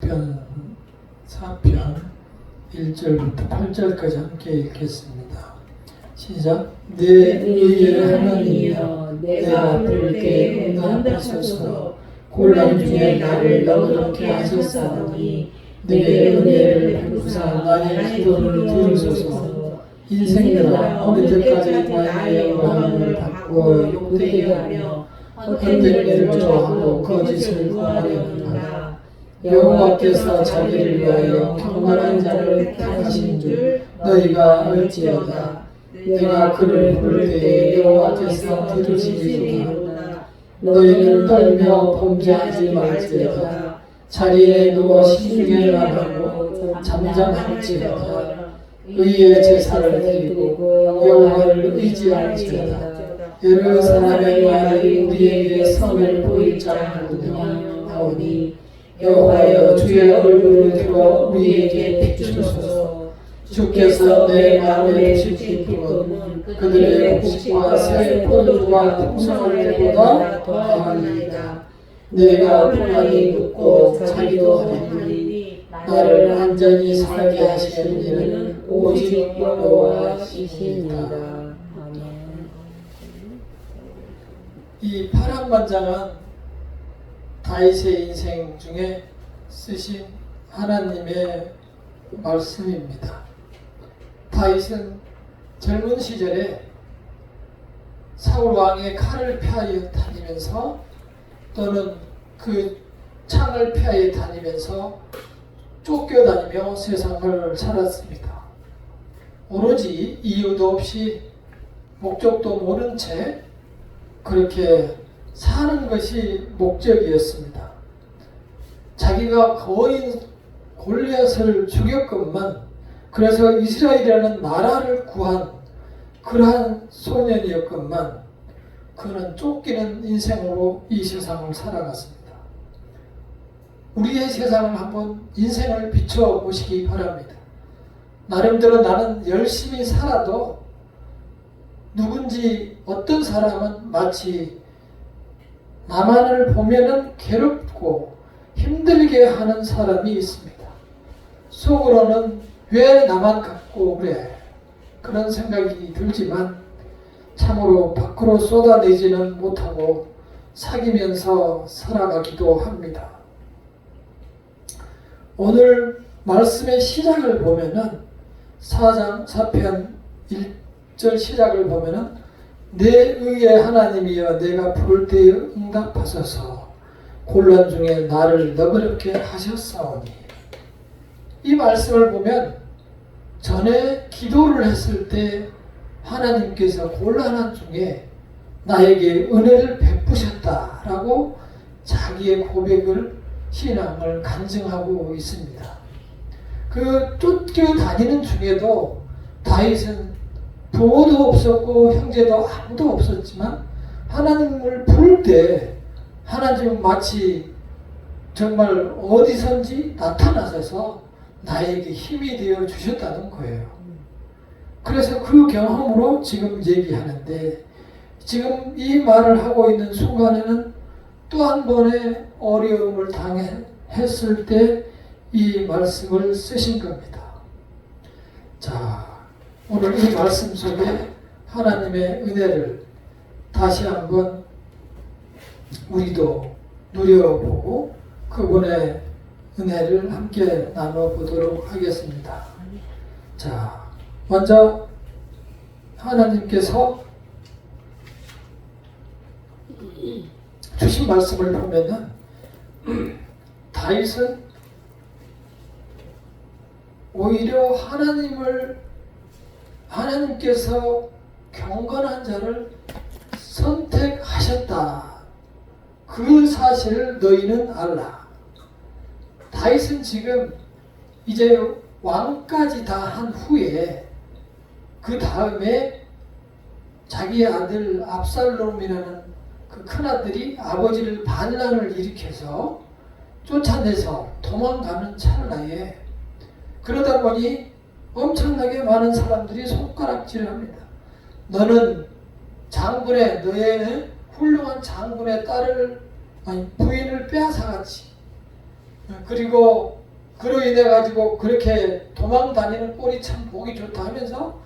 시편 4편 1절부터 8절까지 함께 읽겠습니다. 시작. 내 의의 하나님이여 내가 부를 때 응답하소서. 곤란 중에 나를 너그럽게 하셨사오니 내게 은혜를 베푸사 나의 기도를 들으소서. 인생들아 어느 때까지 나의 영광을 바꾸어 욕되게 하며 헛된 일을 좋아하고 거짓을 공하려는가. 여호와께서 자기를 위하여 경건한 자를 택하신 줄 너희가 알지어다. 내가 그를 부를 때 여호와께서 들으시리로다. 너희는 떨며 범죄하지 말지어다. 자리에 누워 신중히 말하고 잠잠할지어다. 의의 제사를 드리고 여호와를 의지할지어다. 여러 사람의 말이 우리에게 선을 보일 자하느냐 하오니 여호와여 주의 얼굴을 들어 우리에게 비추소서. 주께서 내 마음에 주신 기쁨은 그들의 곡식과 새 포도주가 풍성할 때보다 더하나이다. 내가 평안히 눕고 자기도 하리니 나를 완전히 살게 하시는 이는 오직 여호와이시니이다. 이 파란만장한 다윗의 인생 중에 쓰신 하나님의 말씀입니다. 다윗은 젊은 시절에 사울 왕의 칼을 피하여 다니면서 또는 그 창을 피하여 다니면서 쫓겨다니며 세상을 살았습니다. 오로지 이유도 없이 목적도 모른 채 그렇게 사는 것이 목적이었습니다. 자기가 거인 골리앗을 죽였건만 그래서 이스라엘이라는 나라를 구한 그러한 소년이었건만 그는 쫓기는 인생으로 이 세상을 살아갔습니다. 우리의 세상을 한번 인생을 비춰보시기 바랍니다. 나름대로 나는 열심히 살아도 누군지 어떤 사람은 마치 나만을 보면은 괴롭고 힘들게 하는 사람이 있습니다. 속으로는 왜 나만 갖고 그래? 그런 생각이 들지만 참으로 밖으로 쏟아내지는 못하고 사귀면서 살아가기도 합니다. 오늘 말씀의 시작을 보면은 4편 1절 시작을 보면은 내 의의 하나님이여 내가 부를 때에 응답하소서. 곤란 중에 나를 너그럽게 하셨사오니. 이 말씀을 보면 전에 기도를 했을 때 하나님께서 곤란한 중에 나에게 은혜를 베푸셨다라고 자기의 고백을 신앙을 간증하고 있습니다. 그 쫓겨다니는 중에도 다윗은 부모도 없었고 형제도 아무도 없었지만 하나님을 부를 때 하나님은 마치 정말 어디선지 나타나셔서 나에게 힘이 되어 주셨다는 거예요. 그래서 그 경험으로 지금 얘기하는데 지금 이 말을 하고 있는 순간에는 또 한 번의 어려움을 당했을 때 이 말씀을 쓰신 겁니다. 자, 오늘 이 말씀 속에 하나님의 은혜를 다시 한번 우리도 누려보고 그분의 은혜를 함께 나눠보도록 하겠습니다. 자, 먼저 하나님께서 주신 말씀을 보면은 다윗은 오히려 하나님께서 경건한 자를 선택하셨다. 그 사실을 너희는 알라. 다윗은 지금 이제 왕까지 다 한 후에 그 다음에 자기의 아들 압살롬이라는 그 큰아들이 아버지를 반란을 일으켜서 쫓아내서 도망가는 찰나에 그러다 보니 엄청나게 많은 사람들이 손가락질을 합니다. 너는 너의 훌륭한 장군의 부인을 빼앗아갔지. 그리고 그로 인해 가지고 그렇게 도망 다니는 꼴이 참 보기 좋다 하면서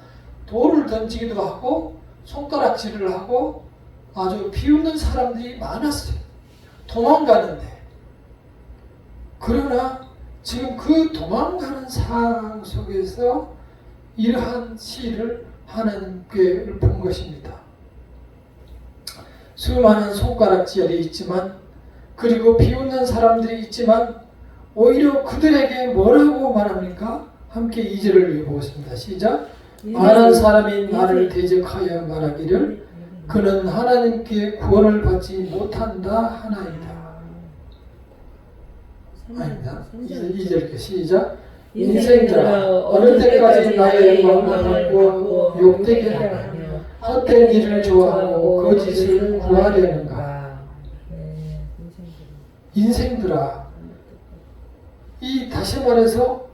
돌을 던지기도 하고 손가락질을 하고 아주 비웃는 사람들이 많았어요. 도망가는데. 그러나 지금 그 도망가는 상황 속에서 이러한 시를 하나님께 본 것입니다. 수많은 손가락질이 있지만, 그리고 비웃는 사람들이 있지만, 오히려 그들에게 뭐라고 말합니까? 함께 2절을 읽어보겠습니다. 시작. 많은 사람이 나를 대적하여 말하기를 그는 하나님께 구원을 받지 못한다 하나이다. 아닙니다. 2절 시작. 인생들아 어느 때까지 나의 영광을 받고 욕되게 하며 헛된 일을 좋아하고 거짓을 구하려는가. 인생들아, 이 다시 말해서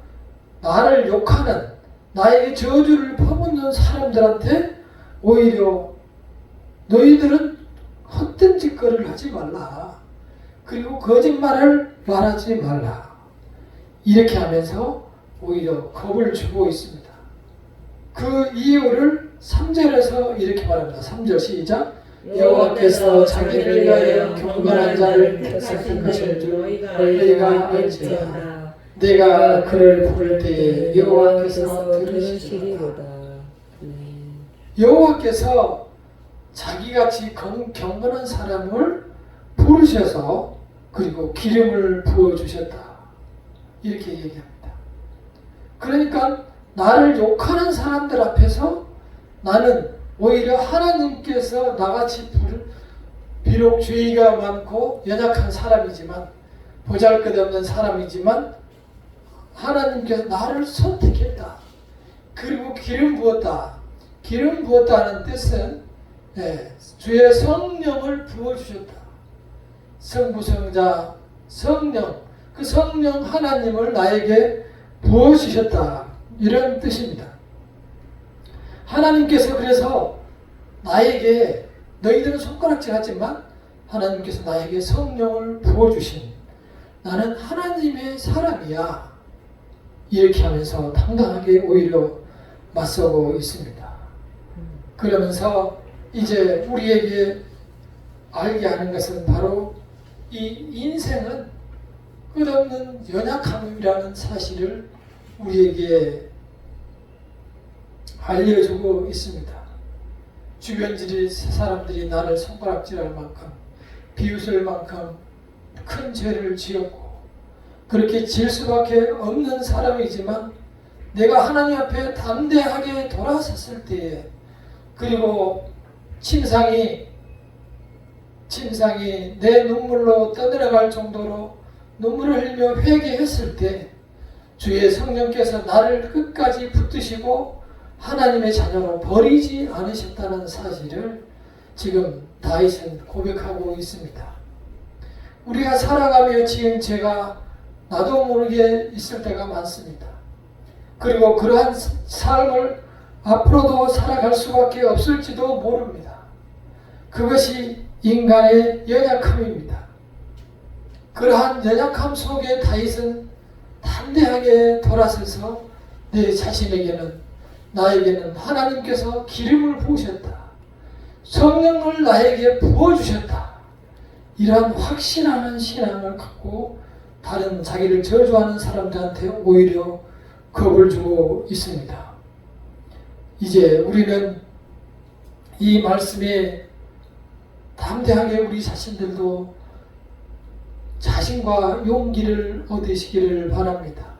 나를 욕하는, 나에게 저주를 퍼붓는 사람들한테 오히려 너희들은 헛된 짓거리를 하지 말라. 그리고 거짓말을 말하지 말라. 이렇게 하면서 오히려 겁을 주고 있습니다. 그 이유를 3절에서 이렇게 말합니다. 3절 시작. 여호와께서 자기를 위하여 경건한 자를 택하신 것인 줄 너희가 알지어다. 내가 그를 부를 때에 여호와께서 들으시리로다. 여호와께서 자기같이 경건한 사람을 부르셔서 그리고 기름을 부어주셨다. 이렇게 얘기합니다. 그러니까 나를 욕하는 사람들 앞에서 나는 오히려 하나님께서 나같이 비록 죄가 많고 연약한 사람이지만, 보잘것없는 사람이지만 하나님께서 나를 선택했다. 그리고 기름 부었다. 기름 부었다는 뜻은 주의 성령을 부어주셨다. 성부성자 성령, 그 성령 하나님을 나에게 부어주셨다. 이런 뜻입니다. 하나님께서 그래서 나에게, 너희들은 손가락질 하지만 하나님께서 나에게 성령을 부어주신, 나는 하나님의 사람이야. 이렇게 하면서 당당하게 오히려 맞서고 있습니다. 그러면서 이제 우리에게 알게 하는 것은 바로 이 인생은 끝없는 연약함이라는 사실을 우리에게 알려주고 있습니다. 주변 사람들이 나를 손가락질할 만큼, 비웃을 만큼 큰 죄를 지었고 그렇게 질 수밖에 없는 사람이지만, 내가 하나님 앞에 담대하게 돌아섰을 때에, 그리고 침상이 내 눈물로 떠내려갈 정도로 눈물을 흘리며 회개했을 때 주의 성령께서 나를 끝까지 붙드시고 하나님의 자녀로 버리지 않으셨다는 사실을 지금 다윗은 고백하고 있습니다. 우리가 살아가며 지은 죄가 나도 모르게 있을 때가 많습니다. 그리고 그러한 삶을 앞으로도 살아갈 수밖에 없을지도 모릅니다. 그것이 인간의 연약함입니다. 그러한 연약함 속에 다윗은 담대하게 돌아서서 내 자신에게는, 나에게는 하나님께서 기름을 부으셨다. 성령을 나에게 부어주셨다. 이러한 확신하는 신앙을 갖고 다른 자기를 저주하는 사람들한테 오히려 겁을 주고 있습니다. 이제 우리는 이 말씀에 담대하게 우리 자신들도 자신과 용기를 얻으시기를 바랍니다.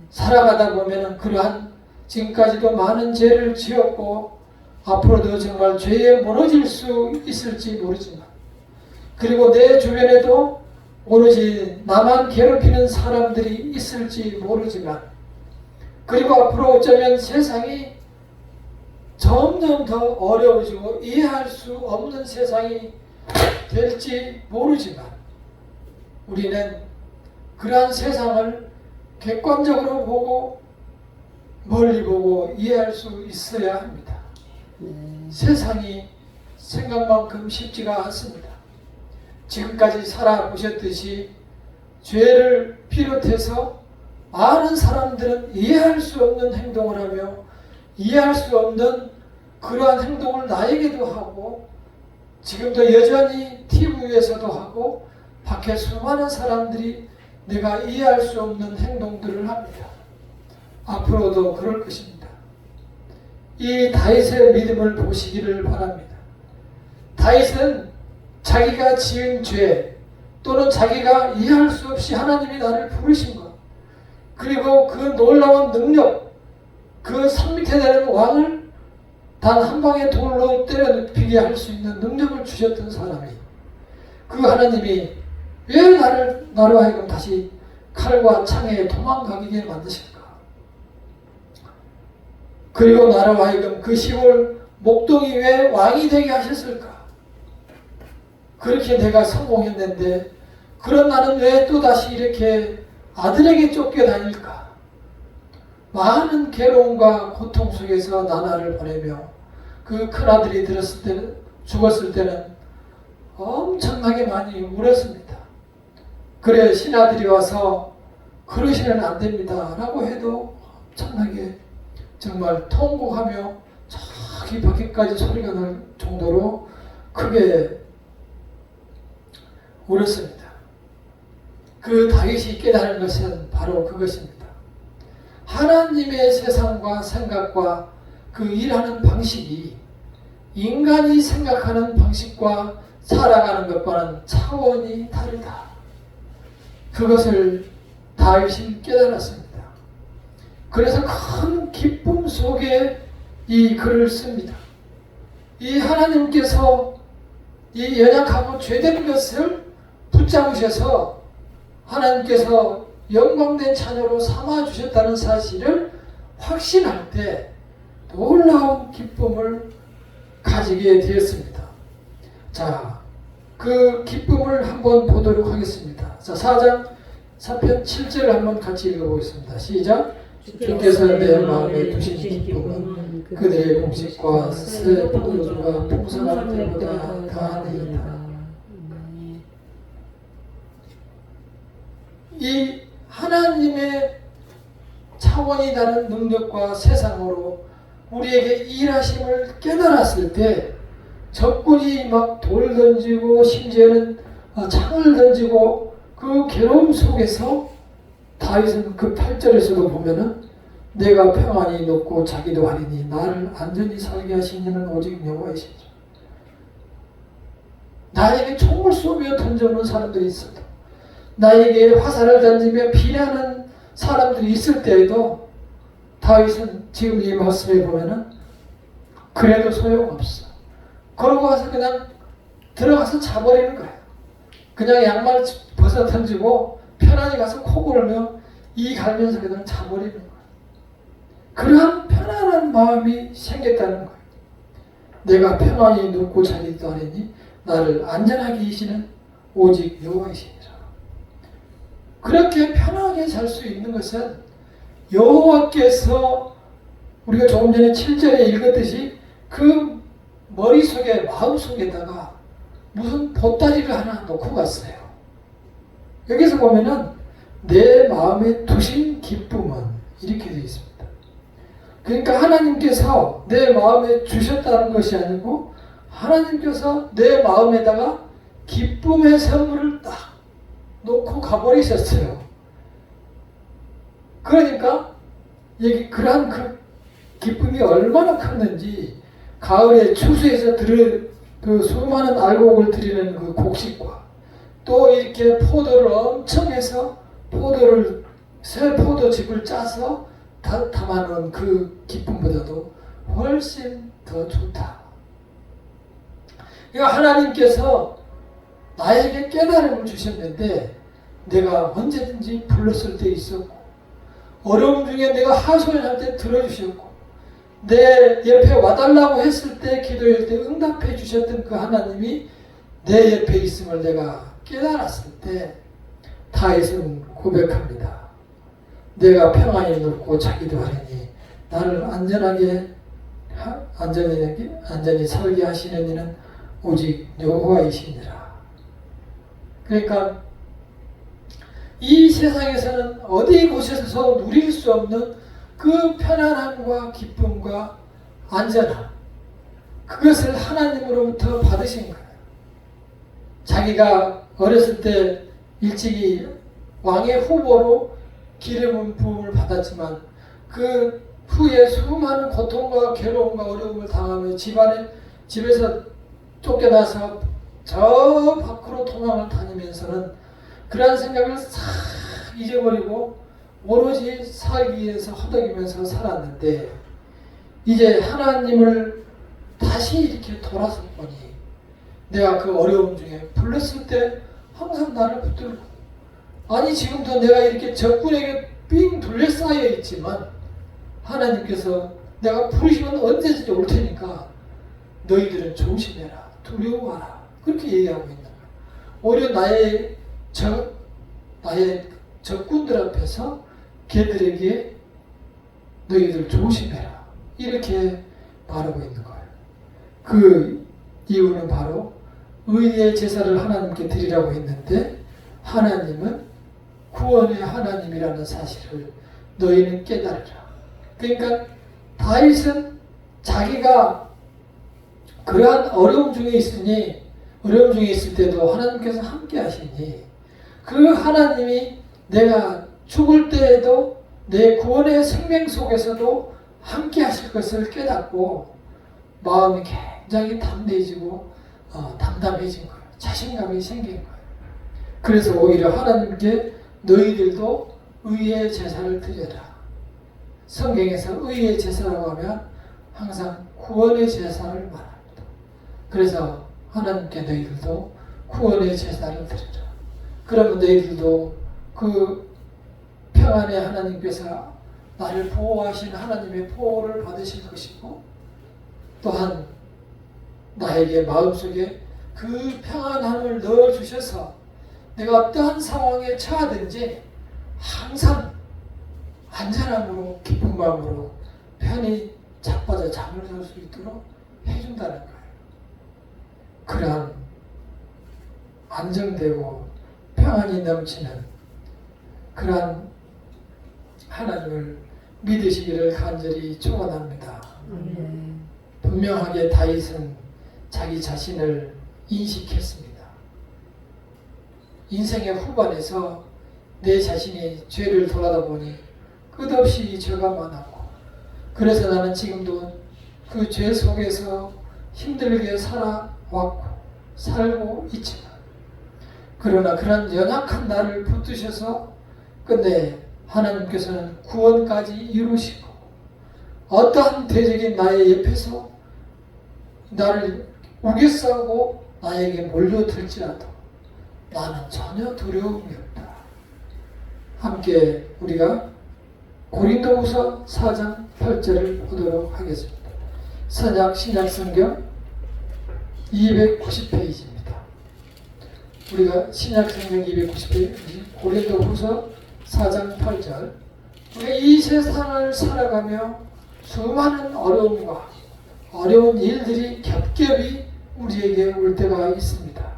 살아가다 보면 그러한 지금까지도 많은 죄를 지었고 앞으로도 정말 죄에 무너질 수 있을지 모르지만, 그리고 내 주변에도 오로지 나만 괴롭히는 사람들이 있을지 모르지만, 그리고 앞으로 어쩌면 세상이 점점 더 어려워지고 이해할 수 없는 세상이 될지 모르지만, 우리는 그러한 세상을 객관적으로 보고 멀리 보고 이해할 수 있어야 합니다. 세상이 생각만큼 쉽지가 않습니다. 지금까지 살아보셨듯이 죄를 비롯해서 많은 사람들은 이해할 수 없는 행동을 하며 이해할 수 없는 그러한 행동을 나에게도 하고 지금도 여전히 TV에서도 하고 밖에 수많은 사람들이 내가 이해할 수 없는 행동들을 합니다. 앞으로도 그럴 것입니다. 이 다윗의 믿음을 보시기를 바랍니다. 다윗은 자기가 지은 죄 또는 자기가 이해할 수 없이 하나님이 나를 부르신 것 그리고 그 놀라운 능력 그 산 밑에 되는 왕을 단 한 방의 돌로 때려 눕히게 할 수 있는 능력을 주셨던 사람이 그 하나님이 왜 나로 하여금 다시 칼과 창에 도망가게 만드실까? 그리고 나로 하여금 그 시골 목동이 왜 왕이 되게 하셨을까? 그렇게 내가 성공했는데 그런 나는 왜 또다시 이렇게 아들에게 쫓겨다닐까? 많은 괴로움과 고통 속에서 나날을 보내며 그 큰아들이 죽었을 때는 엄청나게 많이 울었습니다. 그래 신하들이 와서 그러시면 안 됩니다 라고 해도 엄청나게 정말 통곡하며 저기 밖에까지 소리가 날 정도로 크게 울었습니다. 그 다윗이 깨달은 것은 바로 그것입니다. 하나님의 세상과 생각과 그 일하는 방식이 인간이 생각하는 방식과 살아가는 것과는 차원이 다르다. 그것을 다윗이 깨달았습니다. 그래서 큰 기쁨 속에 이 글을 씁니다. 이 하나님께서 이 연약하고 죄된 것을 붙잡으셔서 하나님께서 영광된 자녀로 삼아주셨다는 사실을 확신할 때 놀라운 기쁨을 가지게 되었습니다. 자, 그 기쁨을 한번 보도록 하겠습니다. 자, 4장 3편 7절 한번 같이 읽어보겠습니다. 시작. 주께서 내 마음에 두신 기쁨은 그들의 공식과 새 포도주가 풍성할 때보다 더하니이다. 이 하나님의 차원이 다른 능력과 세상으로 우리에게 일하심을 깨달았을 때 적군이 막 돌 던지고 심지어는 창을 던지고 그 괴로움 속에서 다윗은 그 8절에서도 보면은 내가 평안히 높고 자기도 하리니 나를 안전히 살게 하신 이는 오직 여호와이시니라. 나에게 총을 쏘며 던져오는 사람들이 있어도 나에게 화살을 던지며 비난하는 사람들이 있을 때에도 다윗은 지금 이 말씀에 보면은 그래도 소용없어. 그러고 와서 그냥 들어가서 자버리는 거예요. 그냥 양말 벗어 던지고 편안히 가서 코 골며 이 갈면서 그냥 자버리는 거예요. 그러한 편안한 마음이 생겼다는 거예요. 내가 평안히 눕고 자기도 하리니 나를 안전하게 계시는 오직 여호와이시니라. 그렇게 편하게 살 수 있는 것은 여호와께서 우리가 조금 전에 7절에 읽었듯이 그 머릿속에 마음속에다가 무슨 보따리를 하나 놓고 갔어요. 여기서 보면은 내 마음에 두신 기쁨은 이렇게 되어 있습니다. 그러니까 하나님께서 내 마음에 주셨다는 것이 아니고 하나님께서 내 마음에다가 기쁨의 선물을 딱 놓고 가버리셨어요. 그러니까 그러한 그 기쁨이 얼마나 컸는지 가을에 추수해서 그 수많은 알곡을 드리는 그 곡식과 또 이렇게 포도를 엄청 해서 새 포도즙을 짜서 담아놓은 그 기쁨보다도 훨씬 더 좋다. 그러니까 하나님께서 나에게 깨달음을 주셨는데 내가 언제든지 불렀을 때 있었고 어려움 중에 내가 하소연할 때 들어주셨고 내 옆에 와달라고 했을 때 기도할 때 응답해 주셨던 그 하나님이 내 옆에 있음을 내가 깨달았을 때 다윗은 고백합니다. 내가 평안히 눕고 자기도 하리니 나를 안전히 살게 하시는 이는 오직 여호와이시니라. 그러니까 이 세상에서는 어디 곳에서 누릴 수 없는 그 편안함과 기쁨과 안전함, 그것을 하나님으로부터 받으신 거예요. 자기가 어렸을 때 일찍이 왕의 후보로 기름 부음을 받았지만 그 후에 수많은 고통과 괴로움과 어려움을 당하며 집에서 쫓겨나서 저 밖으로 도망을 다니면서는 그러한 생각을 싹 잊어버리고 오로지 살기 위해서 허덕이면서 살았는데, 이제 하나님을 다시 이렇게 돌아서 보니 내가 그 어려움 중에 불렀을 때 항상 나를 붙들고, 아니 지금도 내가 이렇게 적군에게 삥 둘러싸여 있지만 하나님께서 내가 부르시면 언제든지 올 테니까 너희들은 조심해라, 두려워하라, 그렇게 얘기하고 있는 거예요. 오히려 나의 적군들 앞에서 걔들에게 너희들 조심해라, 이렇게 말하고 있는 거예요. 그 이유는 바로 의의 제사를 하나님께 드리라고 했는데, 하나님은 구원의 하나님이라는 사실을 너희는 깨달으라. 그러니까 다윗은 자기가 그러한 어려움 중에 있을 때도 하나님께서 함께 하시니, 그 하나님이 내가 죽을 때에도 내 구원의 생명 속에서도 함께 하실 것을 깨닫고 마음이 굉장히 담대해지고 담담해진 거예요. 자신감이 생긴 거예요. 그래서 오히려 하나님께 너희들도 의의 제사를 드려라. 성경에서 의의 제사라고 하면 항상 구원의 제사를 말합니다. 그래서 하나님께 너희들도 구원의 제사를 드리라. 그러면 너희들도 그 평안의 하나님께서 나를 보호하신 하나님의 보호를 받으실 것이고, 또한 나에게 마음속에 그 평안함을 넣어주셔서 내가 어떠한 상황에 처하든지 항상 안전함으로 기쁜 마음으로 편히 자빠져 잠을 잘 수 있도록 해준다는 거예요. 그러한 안정되고 평안이 넘치는 그러한 하나님을 믿으시기를 간절히 축원합니다. 분명하게 다윗은 자기 자신을 인식했습니다. 인생의 후반에서 내 자신이 죄를 돌아다 보니 끝없이 죄가 많았고, 그래서 나는 지금도 그 죄 속에서 힘들게 살고 있지만, 그러나 그런 연약한 나를 붙드셔서 끝내 하나님께서는 구원까지 이루시고, 어떠한 대적인 나의 옆에서 나를 우겨싸고 나에게 몰려들지라도 나는 전혀 두려움이 없다. 함께 우리가 고린도후서 4장 8절을 보도록 하겠습니다. 신약성경 290페이지입니다. 우리가 신약성경 290페이지 고린도후서 4장 8절, 우리가 이 세상을 살아가며 수많은 어려움과 어려운 일들이 겹겹이 우리에게 올 때가 있습니다.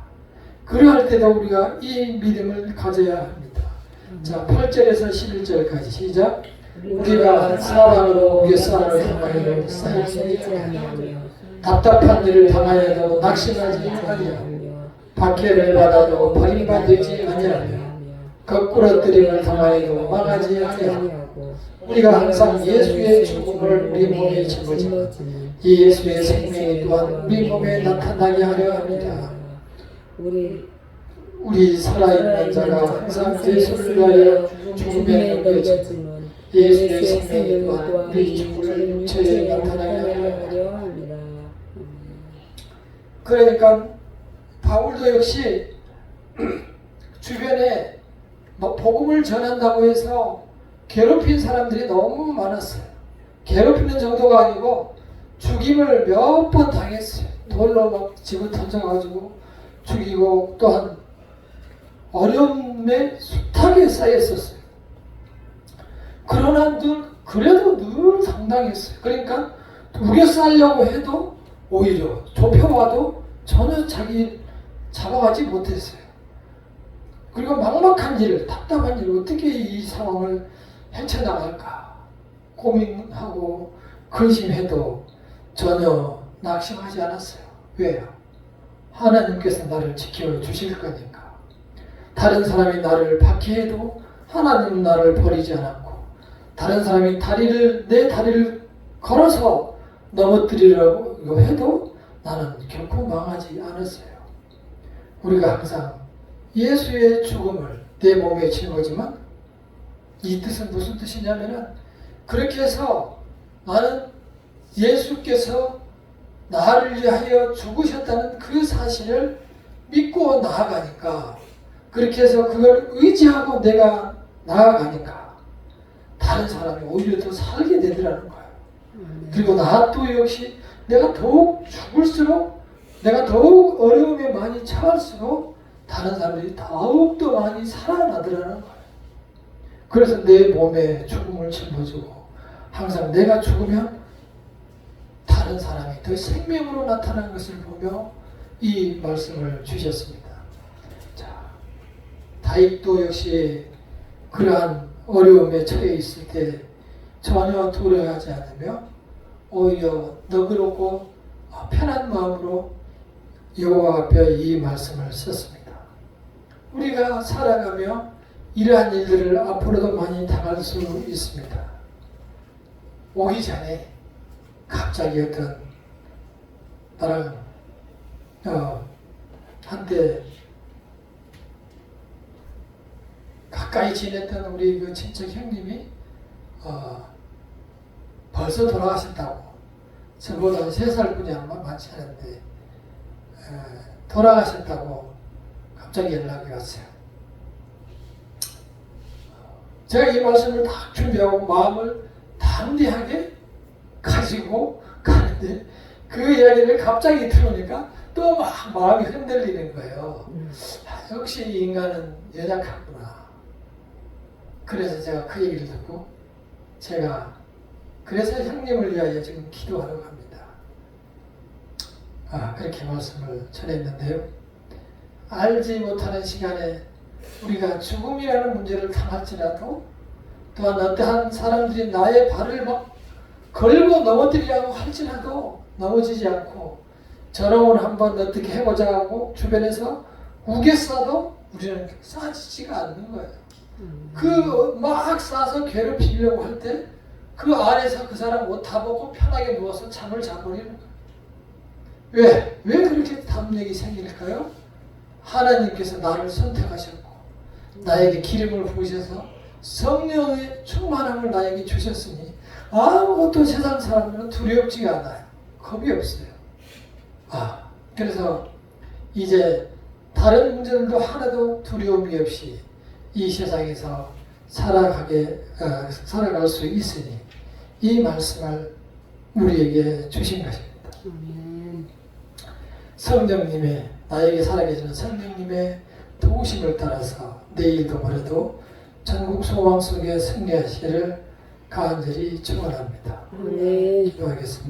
그러할 때도 우리가 이 믿음을 가져야 합니다. 자, 8절에서 11절까지 시작. 우리가 사방으로 우겨싸움을 당하여도 쌓이지 아니하며 답답한 일을 당하여도 낙심하지 아니하며 박해를 받아도 버림받지 아니하며 거꾸러뜨림을 당하여도 망하지 아니하고 우리가 항상 예수의 죽음을 우리 몸에 짊어지고 예수의 생명이 또한 우리 몸에 나타나게 하려 합니다. 우리 살아있는 자가 항상 예수를 위하여 죽음에 넘겨지고 예수의 생명이 또한 우리 죽을 육체에 나타나게 하려 합니다. 그러니까 바울도 역시 주변에 복음을 전한다고 해서 괴롭힌 사람들이 너무 많았어요. 괴롭히는 정도가 아니고 죽임을 몇 번 당했어요. 돌로 막 집을 던져가지고 죽이고, 또한 어려움에 숱하게 쌓였었어요. 그러나 그래도 늘 당당했어요. 그러니까 우겨싸려고 해도 오히려 좁혀와도 전혀 자기 잡아가지 못했어요. 그리고 막막한 일, 답답한 일, 어떻게 이 상황을 헤쳐나갈까 고민하고 근심해도 전혀 낙심하지 않았어요. 왜요? 하나님께서 나를 지켜주실 거니까. 다른 사람이 나를 박해해도 하나님은 나를 버리지 않았고, 다른 사람이 내 다리를 걸어서 넘어뜨리려고 해도 나는 결코 망하지 않았어요. 우리가 항상 예수의 죽음을 내 몸에 짊어지면, 이 뜻은 무슨 뜻이냐면은, 그렇게 해서 나는 예수께서 나를 위하여 죽으셨다는 그 사실을 믿고 나아가니까, 그렇게 해서 그걸 의지하고 내가 나아가니까 다른 사람이 오히려 더 살게 되더라는 거예요. 그리고 나 또 역시 내가 더욱 죽을수록, 내가 더욱 어려움에 많이 처할수록 다른 사람들이 더욱더 많이 살아나더라는 거예요. 그래서 내 몸에 죽음을 짊어지고, 항상 내가 죽으면 다른 사람이 더 생명으로 나타나는 것을 보며 이 말씀을 주셨습니다. 자, 다윗도 역시 그러한 어려움에 처해 있을 때 전혀 두려워하지 않으며 오히려 너그럽고 편한 마음으로 여호와 앞에 이 말씀을 썼습니다. 우리가 살아가며 이러한 일들을 앞으로도 많이 당할 수 있습니다. 오기 전에 갑자기 어떤 나랑 한때 가까이 지냈던 우리 그 친척 형님이 벌써 돌아가셨다고. 저보다 3살 뿐이 아마 많지 않은데 돌아가셨다고 갑자기 연락이 왔어요. 제가 이 말씀을 딱 준비하고 마음을 담대하게 가지고 가는데 그 이야기를 갑자기 들으니까 또 막 마음이 흔들리는 거예요. 역시 이 인간은 연약하구나. 그래서 제가 그 얘기를 듣고 그래서 형님을 위하여 지금 기도하러 갑니다. 그렇게 말씀을 전했는데요. 알지 못하는 시간에 우리가 죽음이라는 문제를 당할지라도, 또한 어떠한 사람들이 나의 발을 막 걸고 넘어뜨리려고 할지라도 넘어지지 않고, 저놈을 한번 어떻게 해보자 하고 주변에서 우겨싸도 우리는 싸지지가 않는 거예요. 그 막 싸서 괴롭히려고 할 때 그 안에서 그 사람 옷 다 벗고 편하게 누워서 잠을 자버리는 거예요. 왜 그렇게 담력이 생길까요? 하나님께서 나를 선택하셨고 나에게 기름을 부으셔서 성령의 충만함을 나에게 주셨으니 아무것도 세상 사람들은 두렵지가 않아요. 겁이 없어요. 그래서 이제 다른 문제들도 하나도 두려움이 없이 이 세상에서 살아갈 수 있으니 이 말씀을 우리에게 주신 것입니다. 성령님의, 나에게 살아계시는 성령님의 도우심을 따라서 내일도 모레도 전국 소망 속에 승리하시기를 간절히 축원합니다. 기도하겠습니다.